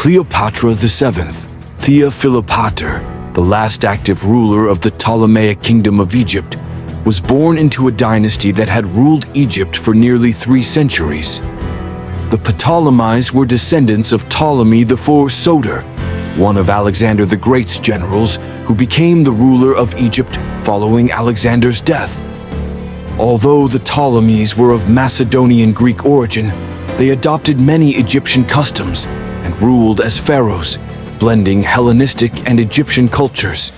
Cleopatra VII, Thea Philopater, the last active ruler of the Ptolemaic Kingdom of Egypt, was born into a dynasty that had ruled Egypt for nearly 3 centuries. The Ptolemies were descendants of Ptolemy IV Soter, one of Alexander the Great's generals who became the ruler of Egypt following Alexander's death. Although the Ptolemies were of Macedonian Greek origin, they adopted many Egyptian customs and ruled as pharaohs, blending Hellenistic and Egyptian cultures.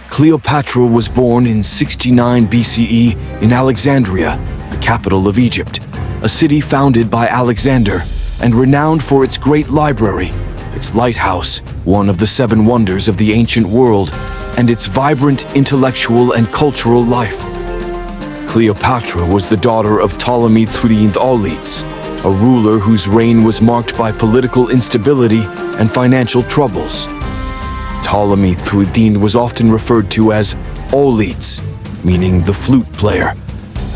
Cleopatra was born in 69 BCE in Alexandria, the capital of Egypt, a city founded by Alexander and renowned for its great library, its lighthouse, one of the 7 wonders of the ancient world, and its vibrant intellectual and cultural life. Cleopatra was the daughter of Ptolemy III Auletes, a ruler whose reign was marked by political instability and financial troubles. Ptolemy III was often referred to as Auletes, meaning the flute player,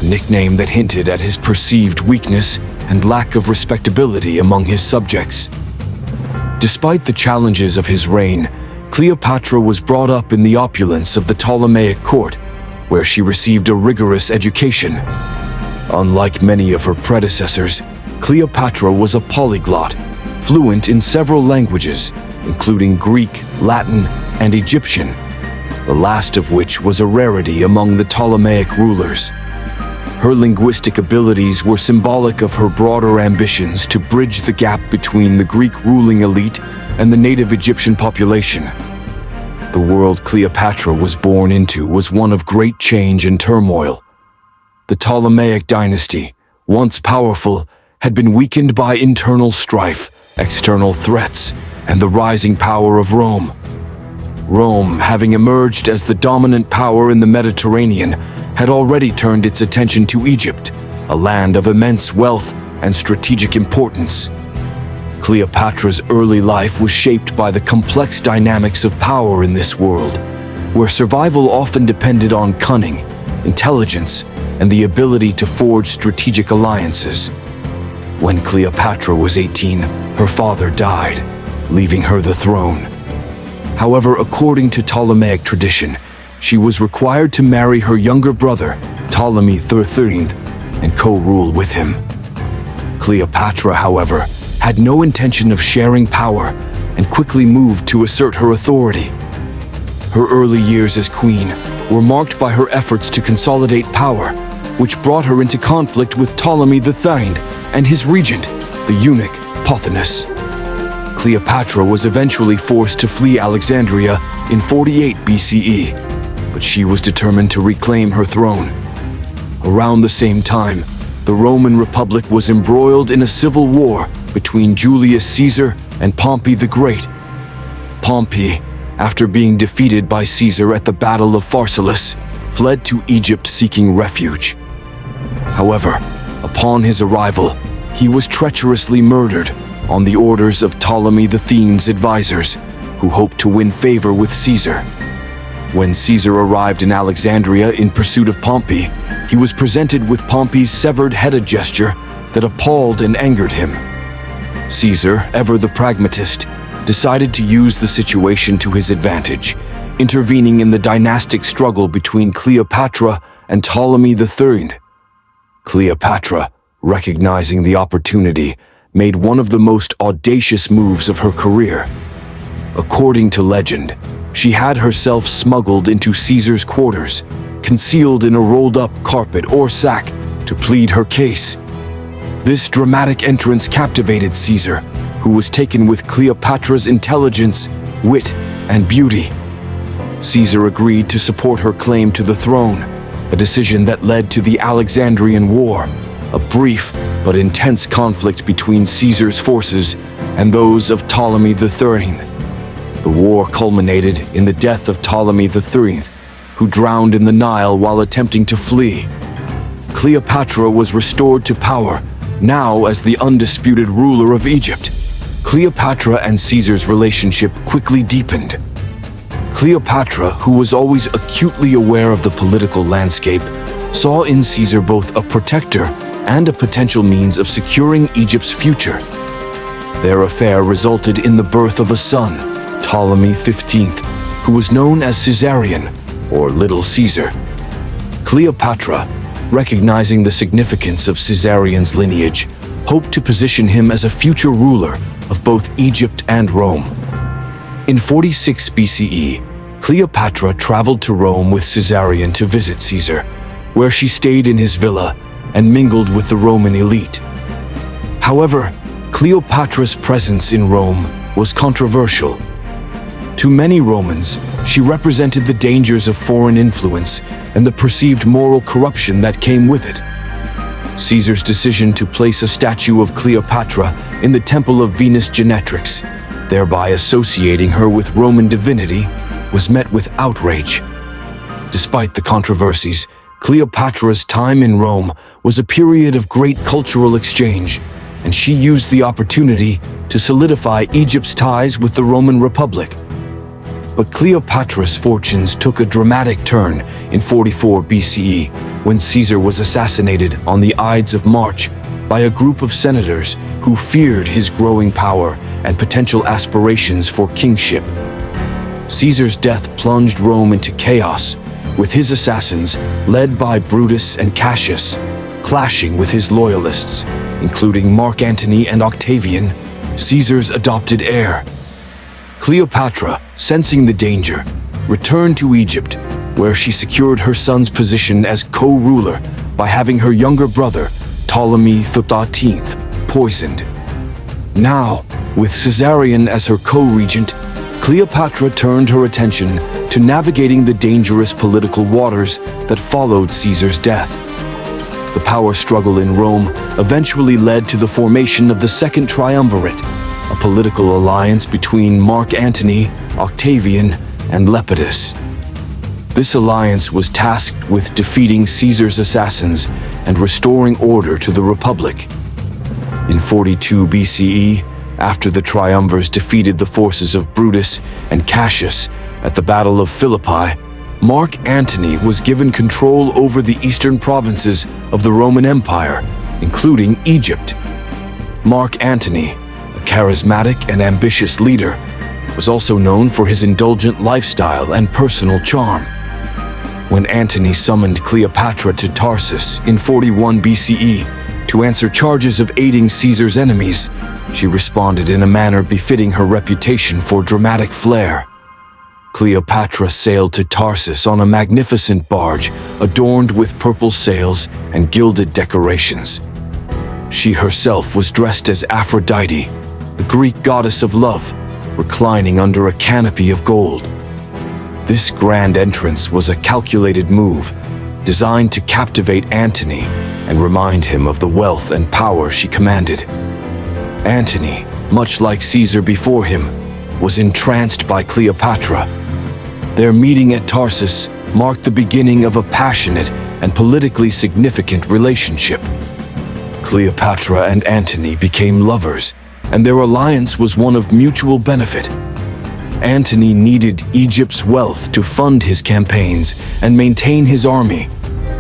a nickname that hinted at his perceived weakness and lack of respectability among his subjects. Despite the challenges of his reign, Cleopatra was brought up in the opulence of the Ptolemaic court, where she received a rigorous education. Unlike many of her predecessors, Cleopatra was a polyglot, fluent in several languages, including Greek, Latin, and Egyptian, the last of which was a rarity among the Ptolemaic rulers. Her linguistic abilities were symbolic of her broader ambitions to bridge the gap between the Greek ruling elite and the native Egyptian population. The world Cleopatra was born into was one of great change and turmoil. The Ptolemaic dynasty, once powerful, had been weakened by internal strife, external threats, and the rising power of Rome. Rome, having emerged as the dominant power in the Mediterranean, had already turned its attention to Egypt, a land of immense wealth and strategic importance. Cleopatra's early life was shaped by the complex dynamics of power in this world, where survival often depended on cunning, intelligence, and the ability to forge strategic alliances. When Cleopatra was 18, her father died, leaving her the throne. However, according to Ptolemaic tradition, she was required to marry her younger brother, Ptolemy III, and co-rule with him. Cleopatra, however, had no intention of sharing power and quickly moved to assert her authority. Her early years as queen were marked by her efforts to consolidate power, which brought her into conflict with Ptolemy III and his regent, the eunuch Pothinus. Cleopatra was eventually forced to flee Alexandria in 48 BCE, but she was determined to reclaim her throne. Around the same time, the Roman Republic was embroiled in a civil war between Julius Caesar and Pompey the Great. Pompey, after being defeated by Caesar at the Battle of Pharsalus, fled to Egypt seeking refuge. However, upon his arrival, he was treacherously murdered on the orders of Ptolemy Thean's advisors, who hoped to win favor with Caesar. When Caesar arrived in Alexandria in pursuit of Pompey, he was presented with Pompey's severed head, a gesture that appalled and angered him. Caesar, ever the pragmatist, decided to use the situation to his advantage, intervening in the dynastic struggle between Cleopatra and Ptolemy III. Cleopatra, recognizing the opportunity, made one of the most audacious moves of her career. According to legend, she had herself smuggled into Caesar's quarters, concealed in a rolled-up carpet or sack, to plead her case. This dramatic entrance captivated Caesar, who was taken with Cleopatra's intelligence, wit, and beauty. Caesar agreed to support her claim to the throne, a decision that led to the Alexandrian War, a brief but intense conflict between Caesar's forces and those of Ptolemy III. The war culminated in the death of Ptolemy III, who drowned in the Nile while attempting to flee. Cleopatra was restored to power, now as the undisputed ruler of Egypt. Cleopatra and Caesar's relationship quickly deepened. Cleopatra, who was always acutely aware of the political landscape, saw in Caesar both a protector and a potential means of securing Egypt's future. Their affair resulted in the birth of a son, Ptolemy XV, who was known as Caesarion, or Little Caesar. Cleopatra, recognizing the significance of Caesarion's lineage, hoped to position him as a future ruler of both Egypt and Rome. In 46 BCE, Cleopatra traveled to Rome with Caesarion to visit Caesar, where she stayed in his villa and mingled with the Roman elite. However, Cleopatra's presence in Rome was controversial. To many Romans, she represented the dangers of foreign influence and the perceived moral corruption that came with it. Caesar's decision to place a statue of Cleopatra in the Temple of Venus Genetrix, thereby associating her with Roman divinity, was met with outrage. Despite the controversies, Cleopatra's time in Rome was a period of great cultural exchange, and she used the opportunity to solidify Egypt's ties with the Roman Republic. But Cleopatra's fortunes took a dramatic turn in 44 BCE when Caesar was assassinated on the Ides of March by a group of senators who feared his growing power and potential aspirations for kingship. Caesar's death plunged Rome into chaos, with his assassins, led by Brutus and Cassius, clashing with his loyalists, including Mark Antony and Octavian, Caesar's adopted heir. Cleopatra, sensing the danger, returned to Egypt, where she secured her son's position as co-ruler by having her younger brother, Ptolemy XIII, poisoned. Now, with Caesarion as her co-regent, Cleopatra turned her attention to navigating the dangerous political waters that followed Caesar's death. The power struggle in Rome eventually led to the formation of the Second Triumvirate, a political alliance between Mark Antony, Octavian, and Lepidus. This alliance was tasked with defeating Caesar's assassins and restoring order to the Republic. In 42 BCE, after the triumvirs defeated the forces of Brutus and Cassius at the Battle of Philippi, Mark Antony was given control over the eastern provinces of the Roman Empire, including Egypt. Mark Antony, a charismatic and ambitious leader, was also known for his indulgent lifestyle and personal charm. When Antony summoned Cleopatra to Tarsus in 41 BCE to answer charges of aiding Caesar's enemies, she responded in a manner befitting her reputation for dramatic flair. Cleopatra sailed to Tarsus on a magnificent barge adorned with purple sails and gilded decorations. She herself was dressed as Aphrodite, the Greek goddess of love, reclining under a canopy of gold. This grand entrance was a calculated move, designed to captivate Antony and remind him of the wealth and power she commanded. Antony, much like Caesar before him, was entranced by Cleopatra. Their meeting at Tarsus marked the beginning of a passionate and politically significant relationship. Cleopatra and Antony became lovers, and their alliance was one of mutual benefit. Antony needed Egypt's wealth to fund his campaigns and maintain his army,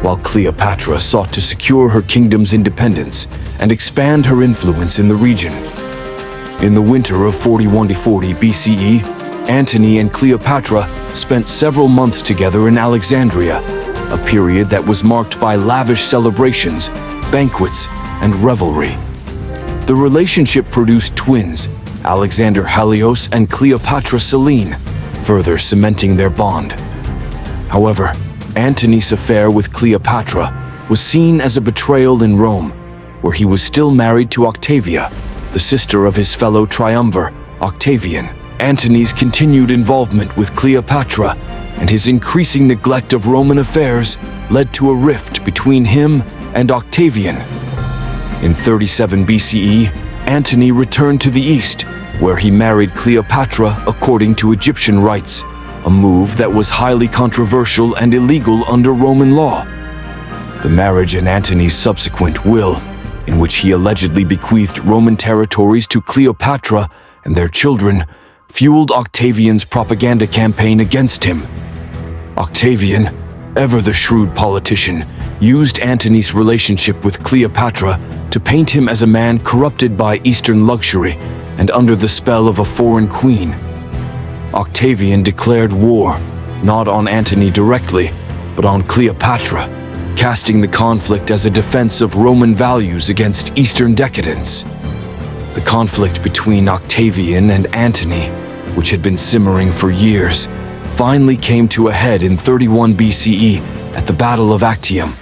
while Cleopatra sought to secure her kingdom's independence and expand her influence in the region. In the winter of 41 to 40 BCE, Antony and Cleopatra spent several months together in Alexandria, a period that was marked by lavish celebrations, banquets, and revelry. The relationship produced twins, Alexander Helios and Cleopatra Selene, further cementing their bond. However, Antony's affair with Cleopatra was seen as a betrayal in Rome, where he was still married to Octavia, the sister of his fellow triumvir, Octavian. Antony's continued involvement with Cleopatra and his increasing neglect of Roman affairs led to a rift between him and Octavian. In 37 BCE, Antony returned to the east, where he married Cleopatra according to Egyptian rites, a move that was highly controversial and illegal under Roman law. The marriage and Antony's subsequent will, in which he allegedly bequeathed Roman territories to Cleopatra and their children, fueled Octavian's propaganda campaign against him. Octavian, ever the shrewd politician, used Antony's relationship with Cleopatra to paint him as a man corrupted by Eastern luxury and under the spell of a foreign queen. Octavian declared war, not on Antony directly, but on Cleopatra, casting the conflict as a defense of Roman values against Eastern decadence. The conflict between Octavian and Antony, which had been simmering for years, finally came to a head in 31 BCE at the Battle of Actium.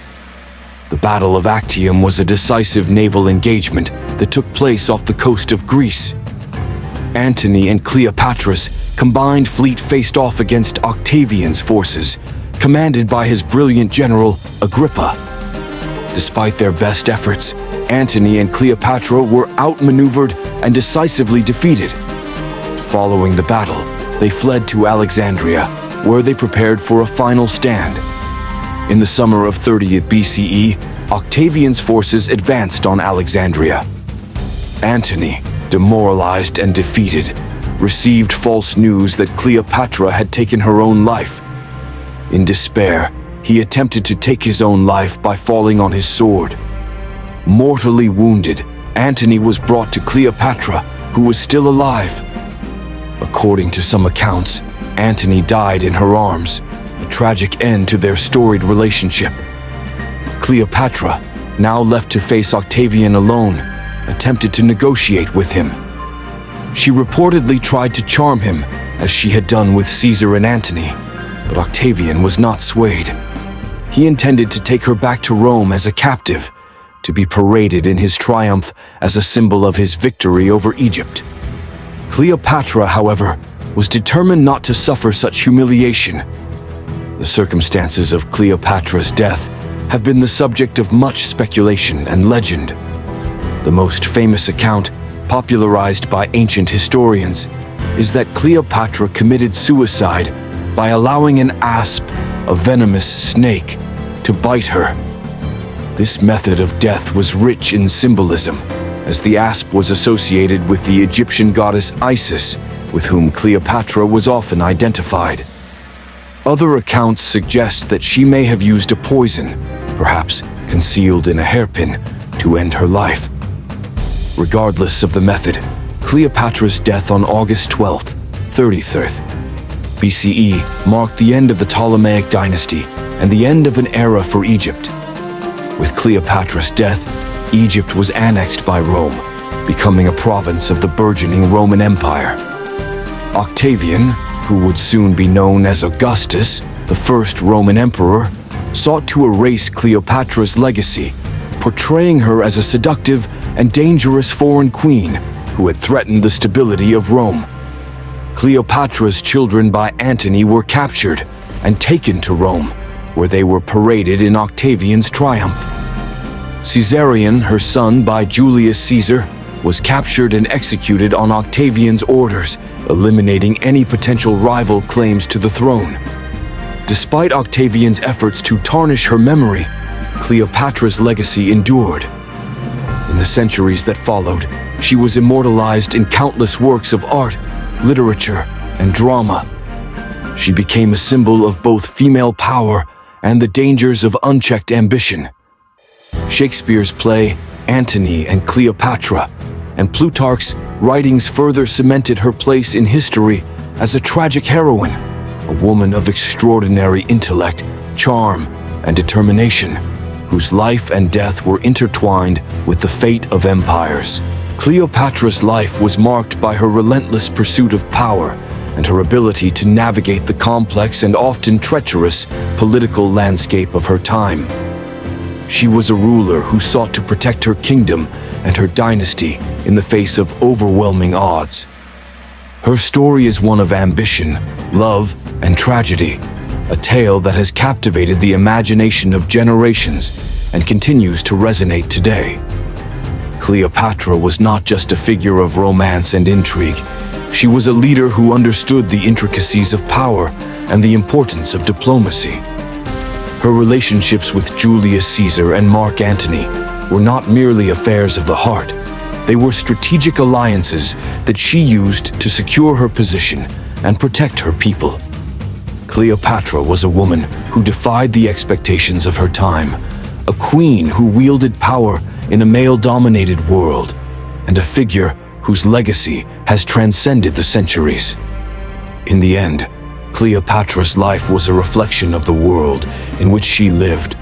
The Battle of Actium was a decisive naval engagement that took place off the coast of Greece. Antony and Cleopatra's combined fleet faced off against Octavian's forces, commanded by his brilliant general, Agrippa. Despite their best efforts, Antony and Cleopatra were outmaneuvered and decisively defeated. Following the battle, they fled to Alexandria, where they prepared for a final stand. In the summer of 30th BCE, Octavian's forces advanced on Alexandria. Antony, demoralized and defeated, received false news that Cleopatra had taken her own life. In despair, he attempted to take his own life by falling on his sword. Mortally wounded, Antony was brought to Cleopatra, who was still alive. According to some accounts, Antony died in her arms, a tragic end to their storied relationship. Cleopatra, now left to face Octavian alone, attempted to negotiate with him. She reportedly tried to charm him, as she had done with Caesar and Antony, but Octavian was not swayed. He intended to take her back to Rome as a captive, to be paraded in his triumph as a symbol of his victory over Egypt. Cleopatra, however, was determined not to suffer such humiliation. The circumstances of Cleopatra's death have been the subject of much speculation and legend. The most famous account, popularized by ancient historians, is that Cleopatra committed suicide by allowing an asp, a venomous snake, to bite her. This method of death was rich in symbolism, as the asp was associated with the Egyptian goddess Isis, with whom Cleopatra was often identified. Other accounts suggest that she may have used a poison, perhaps concealed in a hairpin, to end her life. Regardless of the method, Cleopatra's death on August 12th, 33rd BCE marked the end of the Ptolemaic dynasty and the end of an era for Egypt. With Cleopatra's death, Egypt was annexed by Rome, becoming a province of the burgeoning Roman Empire. Octavian, who would soon be known as Augustus, the first Roman emperor, sought to erase Cleopatra's legacy, portraying her as a seductive and dangerous foreign queen who had threatened the stability of Rome. Cleopatra's children by Antony were captured and taken to Rome, where they were paraded in Octavian's triumph. Caesarion, her son by Julius Caesar, was captured and executed on Octavian's orders, eliminating any potential rival claims to the throne. Despite Octavian's efforts to tarnish her memory, Cleopatra's legacy endured. In the centuries that followed, she was immortalized in countless works of art, literature, and drama. She became a symbol of both female power and the dangers of unchecked ambition. Shakespeare's play Antony and Cleopatra and Plutarch's writings further cemented her place in history as a tragic heroine, a woman of extraordinary intellect, charm, and determination, whose life and death were intertwined with the fate of empires. Cleopatra's life was marked by her relentless pursuit of power and her ability to navigate the complex and often treacherous political landscape of her time. She was a ruler who sought to protect her kingdom and her dynasty in the face of overwhelming odds. Her story is one of ambition, love, and tragedy, a tale that has captivated the imagination of generations and continues to resonate today. Cleopatra was not just a figure of romance and intrigue. She was a leader who understood the intricacies of power and the importance of diplomacy. Her relationships with Julius Caesar and Mark Antony were not merely affairs of the heart. They were strategic alliances that she used to secure her position and protect her people. Cleopatra was a woman who defied the expectations of her time, a queen who wielded power in a male-dominated world, and a figure whose legacy has transcended the centuries. In the end, Cleopatra's life was a reflection of the world in which she lived,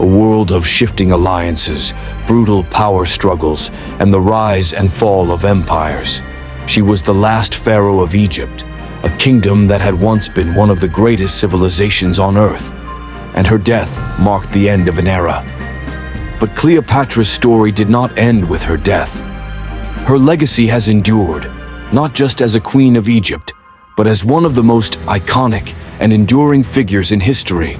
a world of shifting alliances, brutal power struggles, and the rise and fall of empires. She was the last pharaoh of Egypt, a kingdom that had once been one of the greatest civilizations on earth, and her death marked the end of an era. But Cleopatra's story did not end with her death. Her legacy has endured, not just as a queen of Egypt, but as one of the most iconic and enduring figures in history.